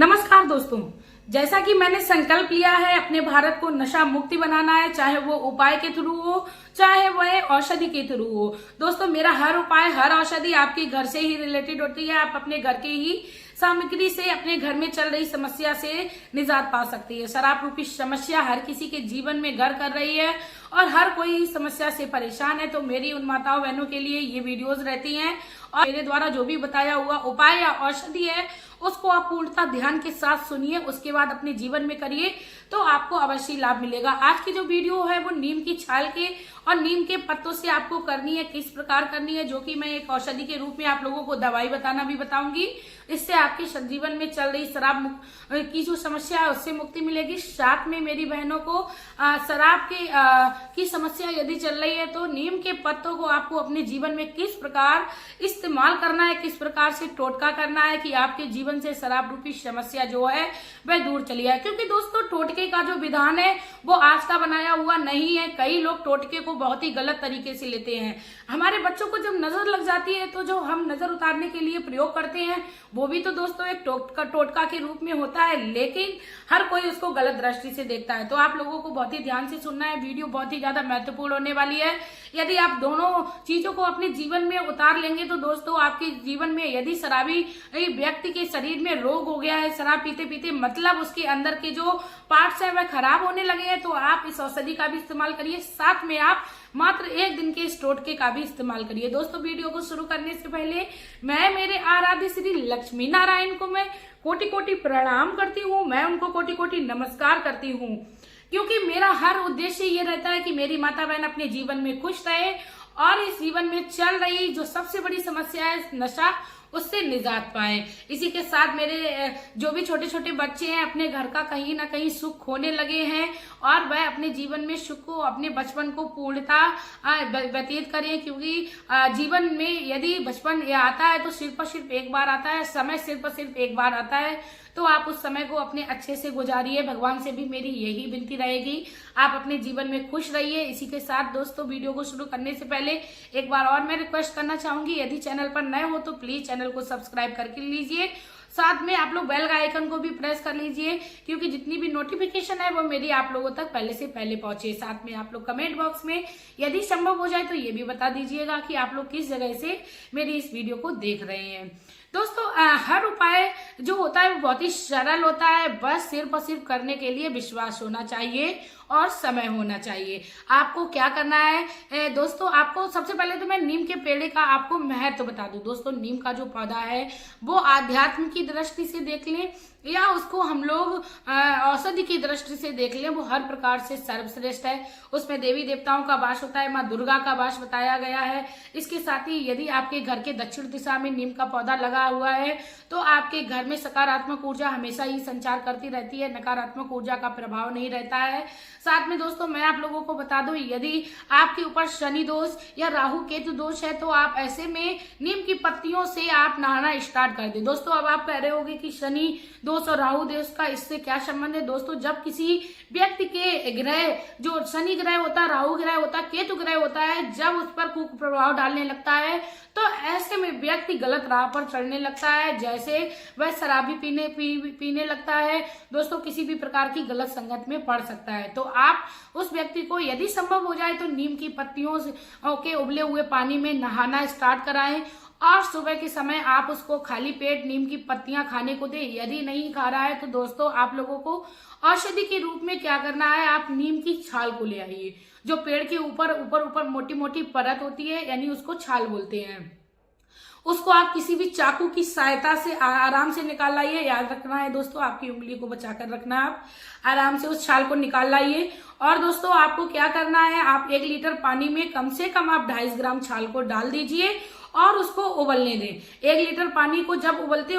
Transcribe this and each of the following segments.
नमस्कार दोस्तों, जैसा कि मैंने संकल्प लिया है अपने भारत को नशा मुक्ति बनाना है, चाहे वो उपाय के थ्रू हो चाहे वह औषधि के थ्रू हो। दोस्तों, मेरा हर उपाय हर औषधि आपके घर से ही रिलेटेड होती है। आप अपने घर के ही सामग्री से अपने घर में चल रही समस्या से निजात पा सकती है। शराब रूपी समस्या हर किसी के जीवन में घर कर रही है और हर कोई समस्या से परेशान है। तो मेरी उन माताओं बहनों के लिए ये वीडियोस रहती हैं और मेरे द्वारा जो भी बताया हुआ उपाय या औषधि है उसको आप पूर्णतः ध्यान के साथ सुनिए, उसके बाद अपने जीवन में करिए तो आपको अवश्य लाभ मिलेगा। आज की जो वीडियो है वो नीम की छाल के और नीम के पत्तों से आपको करनी है, किस प्रकार करनी है, जो कि मैं एक औषधि के रूप में आप लोगों को दवाई बताना भी बताऊंगी। इससे आपके जीवन में चल रही शराब की जो समस्या है उससे मुक्ति मिलेगी। साथ में मेरी बहनों को शराब की समस्या यदि चल रही है तो नीम के पत्तों को आपको अपने जीवन में किस प्रकार इस्तेमाल करना है, किस प्रकार से टोटका करना है कि आपके जीवन से शराब रूपी समस्या जो है वह दूर चली जाए। क्योंकि दोस्तों, टोटके का जो विधान है वो आज का बनाया हुआ नहीं है। कई लोग टोटके को बहुत ही गलत तरीके से लेते हैं। हमारे बच्चों को जब नजर लग जाती है तो जो हम नजर उतारने के लिए प्रयोग करते हैं वो भी तो दोस्तों एक टोटका के रूप में होता है, लेकिन हर कोई उसको गलत दृष्टि से देखता है। तो आप लोगों को बहुत ही ध्यान से सुनना है, वीडियो बहुत ही ज्यादा महत्वपूर्ण होने वाली है। यदि आप दोनों चीजों को अपने जीवन में उतार लेंगे तो दोस्तों आपके जीवन में यदि शराबी व्यक्ति के शरीर में रोग हो गया है, शराब पीते पीते मतलब उसके अंदर के जो पार्ट्स है वह खराब होने लगे हैं, तो आप इस औषधि का भी इस्तेमाल करिए। साथ में आप मात्र एक दिन के इस टोटके का भी इस्तेमाल करिए। दोस्तों, वीडियो को शुरू करने से पहले मैं मेरे आराध्य श्री लक्ष्मी नारायण को मैं कोटि कोटि प्रणाम करती हूँ, मैं उनको कोटि कोटि नमस्कार करती हूँ, क्योंकि मेरा हर उद्देश्य ये रहता है कि मेरी माता बहन अपने जीवन में खुश रहे और इस जीवन में चल रही जो सबसे बड़ी समस्या है नशा, उससे निजात पाए। इसी के साथ मेरे जो भी छोटे छोटे बच्चे हैं अपने घर का कहीं ना कहीं सुख खोने लगे हैं और वह अपने जीवन में सुख को, अपने बचपन को पूर्णतः व्यतीत करें। क्योंकि जीवन में यदि बचपन आता है तो सिर्फ एक बार आता है, समय सिर्फ एक बार आता है, तो आप उस समय को अपने अच्छे से गुजारिए। भगवान से भी मेरी यही विनती रहेगी, आप अपने जीवन में खुश रहिए। इसी के साथ दोस्तों, वीडियो को शुरू करने से पहले एक बार और मैं रिक्वेस्ट करना चाहूंगी, यदि चैनल पर नए हो तो प्लीज चैनल को सब्सक्राइब करके लीजिए। साथ में आप लोग बेल का आइकन को भी प्रेस कर लीजिए, क्योंकि जितनी भी नोटिफिकेशन है वो मेरी आप लोगों तक पहले से पहले पहुंचे। साथ में आप लोग कमेंट बॉक्स में यदि संभव हो जाए तो ये भी बता दीजिएगा कि आप लोग किस जगह से मेरी इस वीडियो को देख रहे हैं। दोस्तों, हर उपाय जो होता है वो बहुत ही सरल होता है, बस सिर्फ करने के लिए विश्वास होना चाहिए और समय होना चाहिए। आपको क्या करना है दोस्तों, आपको सबसे पहले तो मैं नीम के पेड़ का आपको महत्व बता दूं। दोस्तों, नीम का जो पौधा है वो आध्यात्म की दृष्टि से देख लें या उसको हम लोग औषधि की दृष्टि से देख लें, वो हर प्रकार से सर्वश्रेष्ठ है। उसमें देवी देवताओं का वास होता है, माँ दुर्गा का वास बताया गया है। इसके साथ ही यदि आपके घर के दक्षिण दिशा में नीम का पौधा लगा हुआ है तो आपके घर में सकारात्मक ऊर्जा हमेशा ही संचार करती रहती है, नकारात्मक ऊर्जा का प्रभाव नहीं रहता है। साथ में दोस्तों, मैं आप लोगों को बता दूं, यदि आपके ऊपर शनि दोष या राहु केतु दोष है तो आप ऐसे में नीम की पत्तियों से आप नहाना स्टार्ट कर दें। दोस्तों, अब आप कह रहे होंगे कि शनि दोष और राहु दोष का इससे क्या संबंध है। दोस्तों, जब किसी व्यक्ति के ग्रह, जो शनि ग्रह होता है, राहु ग्रह होता है, केतु ग्रह होता है, जब उस पर कुप्रभाव डालने लगता है तो ऐसे में व्यक्ति गलत राह पर चढ़ने लगता है, जैसे वह शराबी पीने लगता है। दोस्तों, किसी भी प्रकार की गलत संगत में पड़ सकता है। तो आप उस व्यक्ति को यदि संभव हो जाए तो नीम की पत्तियों के उबले हुए पानी में नहाना स्टार्ट कराएं और सुबह के समय आप उसको खाली पेट नीम की पत्तियां खाने को दें। यदि नहीं खा रहा है तो दोस्तों, आप लोगों को औषधि के रूप में क्या करना है, आप नीम की छाल को ले आइए। जो पेड़ के ऊपर मोटी मोटी परत होती है, यानी उसको छाल बोलते हैं, उसको आप किसी भी चाकू की सहायता से आराम से निकाल लाइए। याद रखना है दोस्तों, आपकी उंगली को बचाकर रखना है। आप आराम से उस छाल को निकाल लाइए और दोस्तों आपको क्या करना है, आप 1 लीटर पानी में कम से कम आप 250 ग्राम छाल को डाल दीजिए और उसको उबलने दें। 1 लीटर पानी को जब उबलते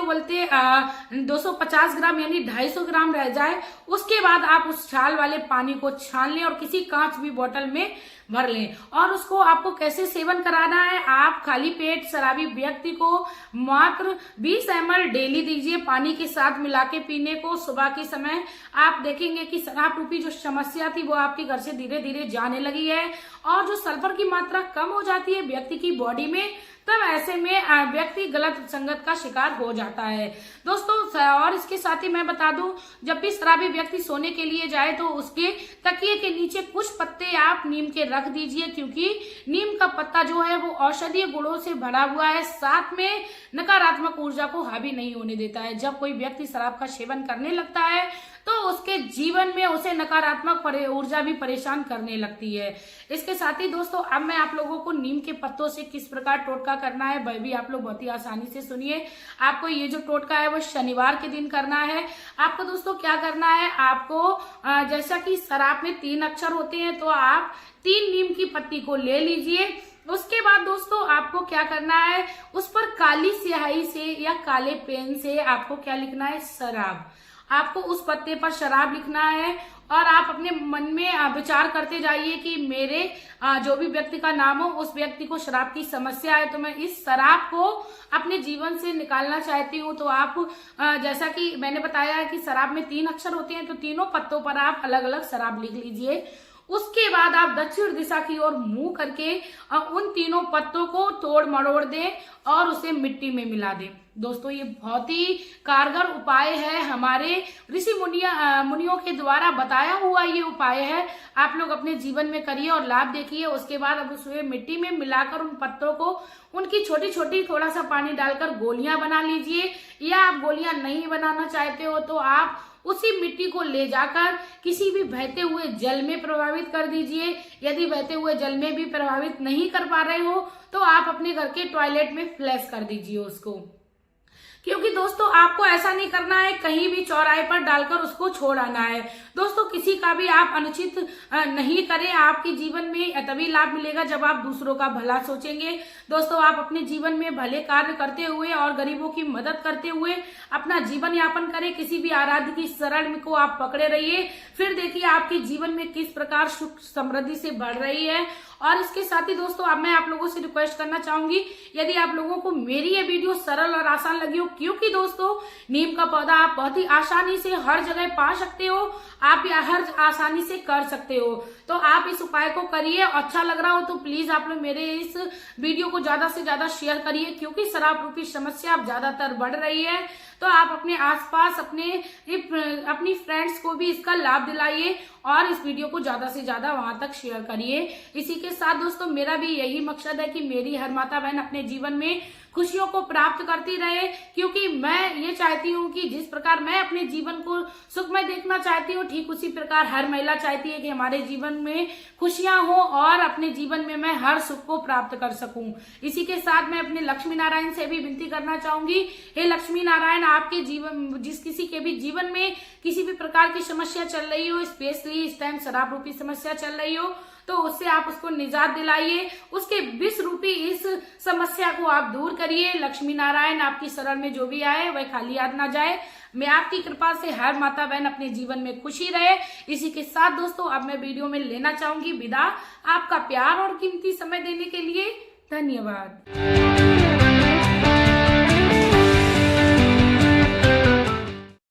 250 ग्राम यानी 250 ग्राम रह जाए, उसके बाद आप उस छाल वाले पानी को छान लें और किसी कांच भी बोतल में भर लें। और उसको आपको कैसे सेवन कराना है, आप खाली पेट शराबी व्यक्ति को मात्र 20 ml डेली दीजिए पानी के साथ मिला के पीने को सुबह के समय। आप देखेंगे कि शराब रूपी जो समस्या थी वो आपके घर से धीरे धीरे जाने लगी है और जो सल्फर की मात्रा कम हो जाती है व्यक्ति की बॉडी में, तब ऐसे में व्यक्ति गलत संगत का शिकार हो जाता है दोस्तों। और इसके साथ ही मैं बता दूं, जब भी शराबी व्यक्ति सोने के लिए जाए तो उसके तकिए के नीचे कुछ पत्ते आप नीम के रख दीजिए, क्योंकि नीम का पत्ता जो है वो औषधीय गुणों से भरा हुआ है, साथ में नकारात्मक ऊर्जा को हावी नहीं होने देता है। जब कोई व्यक्ति शराब का सेवन करने लगता है तो उसके जीवन में उसे नकारात्मक ऊर्जा भी परेशान करने लगती है। इसके साथ ही दोस्तों अब मैं आप लोगों को नीम के पत्तों से किस प्रकार टोटका करना है वह भी आप लोग बहुत ही आसानी से सुनिए। आपको ये जो टोटका है वो शनिवार के दिन करना है। आपको दोस्तों क्या करना है, आपको जैसा कि शराब में 3 अक्षर होते हैं तो आप 3 नीम की पत्ती को ले लीजिए। उसके बाद दोस्तों आपको क्या करना है, उस पर काली स्याही से या काले पेन से आपको क्या लिखना है, शराब। आपको उस पत्ते पर शराब लिखना है और आप अपने मन में विचार करते जाइए कि मेरे जो भी व्यक्ति का नाम हो उस व्यक्ति को शराब की समस्या है, तो मैं इस शराब को अपने जीवन से निकालना चाहती हूँ। तो आप जैसा कि मैंने बताया है कि शराब में 3 अक्षर होते हैं, तो तीनों पत्तों पर आप अलग अलग शराब लिख लीजिए। उसके बाद आप दक्षिण दिशा की ओर मुंह करके उन तीनों पत्तों को तोड़ मरोड़ दें और उसे मिट्टी में मिला दें। दोस्तों ये बहुत ही कारगर उपाय है, हमारे ऋषि मुनियों के द्वारा बताया हुआ ये उपाय है। आप लोग अपने जीवन में करिए और लाभ देखिए। उसके बाद अब उसे मिट्टी में मिलाकर उन पत्तों को उनकी छोटी छोटी थोड़ा सा पानी डालकर गोलियां बना लीजिए, या आप गोलियां नहीं बनाना चाहते हो तो आप उसी मिट्टी को ले जाकर किसी भी बहते हुए जल में प्रभावित कर दीजिए। यदि बहते हुए जल में भी प्रभावित नहीं कर पा रहे हो तो आप अपने घर के टॉयलेट में फ्लैश कर दीजिए उसको, क्योंकि दोस्तों आपको ऐसा नहीं करना है कहीं भी चौराहे पर डालकर उसको छोड़ आना है। दोस्तों किसी का भी आप अनुचित नहीं करें, आपके जीवन में तभी लाभ मिलेगा जब आप दूसरों का भला सोचेंगे। दोस्तों आप अपने जीवन में भले कार्य करते हुए और गरीबों की मदद करते हुए अपना जीवन यापन करें। किसी भी आराध्य की शरण को आप पकड़े रहिए, फिर देखिए आपके जीवन में किस प्रकार सुख समृद्धि से बढ़ रही है। और इसके साथ ही दोस्तों अब मैं आप लोगों से रिक्वेस्ट करना चाहूंगी, यदि आप लोगों को मेरी ये वीडियो सरल और आसान लगी हो, क्योंकि दोस्तों नीम का पौधा आप बहुत ही आसानी से हर जगह पा सकते हो, आप हर आसानी से कर सकते हो, तो आप इस उपाय को करिए। अच्छा लग रहा हो तो प्लीज आप लोग मेरे इस वीडियो को ज्यादा से ज्यादा शेयर करिए, क्योंकि शराब रूपी समस्या अब ज्यादातर बढ़ रही है। तो आप अपने आसपास अपनी फ्रेंड्स को भी इसका लाभ दिलाइए और इस वीडियो को ज्यादा से ज्यादा वहां तक शेयर करिए। इसी के साथ दोस्तों मेरा भी यही मकसद है कि मेरी हर माता बहन अपने जीवन में खुशियों को प्राप्त करती रहे, क्योंकि मैं ये चाहती हूँ कि जिस प्रकार मैं अपने जीवन को सुखमय देखना चाहती हूँ, ठीक उसी प्रकार हर महिला चाहती है कि हमारे जीवन में खुशियां हो और अपने जीवन में मैं हर सुख को प्राप्त कर सकूं। इसी के साथ मैं अपने लक्ष्मी नारायण से भी विनती करना चाहूंगी, हे लक्ष्मी नारायण, आपके जीवन जिस किसी के भी जीवन में किसी भी प्रकार की समस्या चल रही हो, स्पेशली इस टाइम शराब रूपी समस्या चल रही हो, तो उससे आप उसको निजात दिलाइए, उसके विष रूपी इस समस्या को आप दूर करिए। लक्ष्मी नारायण आपकी शरण में जो भी आए वह खाली हाथ ना जाए। मैं आपकी कृपा से हर माता बहन अपने जीवन में खुशी रहे। इसी के साथ दोस्तों अब मैं वीडियो में लेना चाहूंगी विदा। आपका प्यार और कीमती समय देने के लिए धन्यवाद।